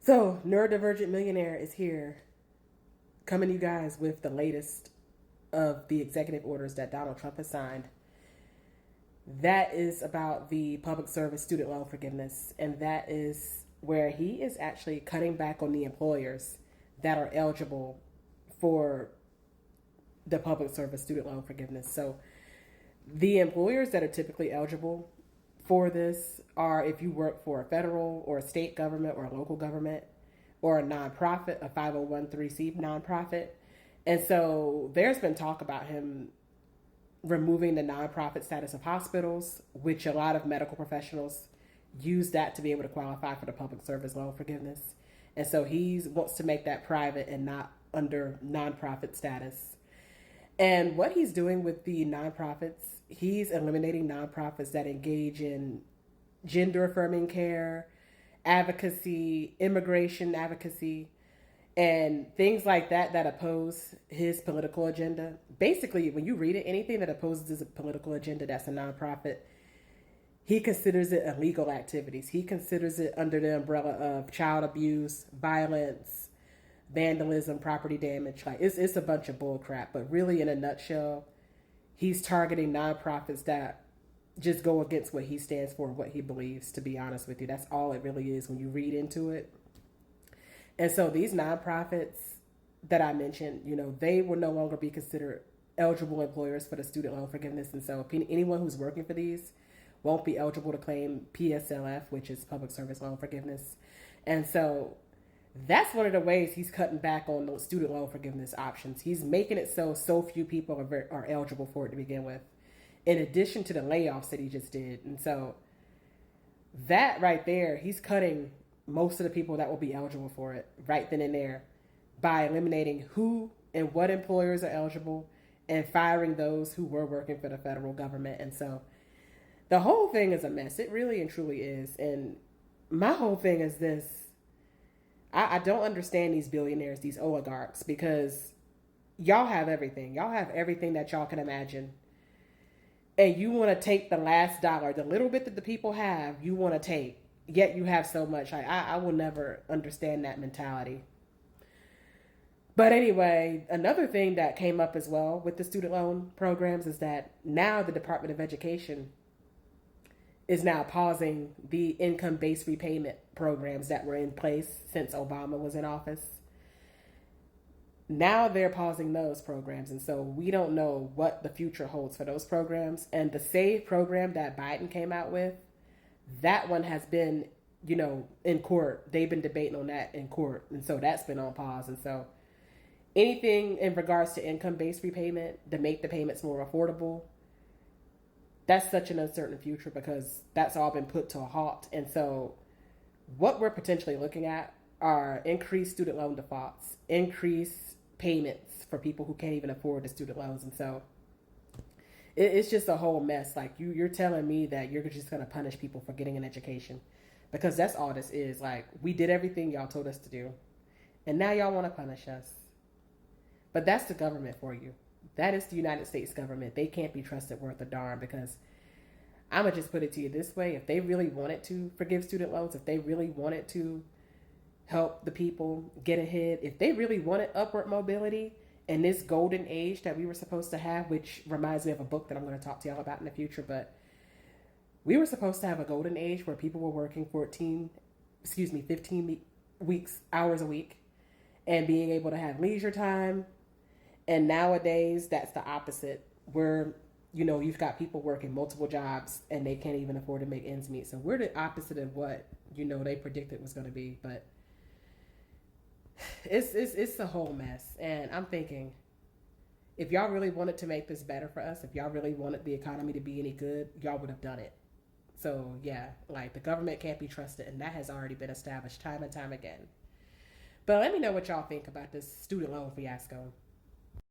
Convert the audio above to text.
So, Neurodivergent Millionaire is here, coming to you guys with the latest of the executive orders that Donald Trump has signed. That is about the public service student loan forgiveness, and that is where he is actually cutting back on the employers that are eligible for the public service student loan forgiveness. So, the employers that are typically eligible for this are if you work for a federal or a state government or a local government or a nonprofit, a 501c nonprofit. And so there's been talk about him removing the nonprofit status of hospitals, which a lot of medical professionals use that to be able to qualify for the public service loan forgiveness. And so he wants to make that private and not under nonprofit status. And what he's doing with the nonprofits, he's eliminating nonprofits that engage in gender affirming care, advocacy, immigration advocacy, and things like that that oppose his political agenda. Basically, when you read it, anything that opposes his political agenda that's a nonprofit, he considers it illegal activities. He considers it under the umbrella of child abuse, violence, vandalism, property damage. Like it's a bunch of bull crap. But really, in a nutshell, he's targeting nonprofits that just go against what he stands for, what he believes. To be honest with you, that's all it really is when you read into it. And so these nonprofits that I mentioned, they will no longer be considered eligible employers for the student loan forgiveness. And so anyone who's working for these won't be eligible to claim PSLF, which is public service loan forgiveness. And so that's one of the ways he's cutting back on those student loan forgiveness options. He's making it so few people are eligible for it to begin with, in addition to the layoffs that he just did. And so that right there, he's cutting most of the people that will be eligible for it right then and there by eliminating who and what employers are eligible and firing those who were working for the federal government. And so the whole thing is a mess. It really and truly is. And my whole thing is this. I don't understand these billionaires, these oligarchs, because y'all have everything. Y'all have everything that y'all can imagine. And you want to take the last dollar, the little bit that the people have, you want to take. Yet you have so much. I will never understand that mentality. But anyway, another thing that came up as well with the student loan programs is that now the Department of Education is now pausing the income-based repayment programs that were in place since Obama was in office. Now they're pausing those programs, and so we don't know what the future holds for those programs. And the SAVE program that Biden came out with, that one has been, in court. They've been debating on that in court, and so that's been on pause. And so anything in regards to income-based repayment to make the payments more affordable, that's such an uncertain future because that's all been put to a halt. And so what we're potentially looking at are increased student loan defaults, increased payments for people who can't even afford the student loans. And so it's just a whole mess. Like you're telling me that you're just going to punish people for getting an education, because that's all this is. Like, we did everything y'all told us to do, and now y'all want to punish us. But that's the government for you. That is the United States government. They can't be trusted worth a darn, because I'm going to just put it to you this way. If they really wanted to forgive student loans, if they really wanted to help the people get ahead, if they really wanted upward mobility and this golden age that we were supposed to have, which reminds me of a book that I'm going to talk to y'all about in the future, but we were supposed to have a golden age where people were working 15 hours a week and being able to have leisure time. And nowadays, that's the opposite, where, you've got people working multiple jobs and they can't even afford to make ends meet. So we're the opposite of what, they predicted was going to be. But it's a whole mess. And I'm thinking, if y'all really wanted to make this better for us, if y'all really wanted the economy to be any good, y'all would have done it. So, yeah, like, the government can't be trusted, and that has already been established time and time again. But let me know what y'all think about this student loan fiasco.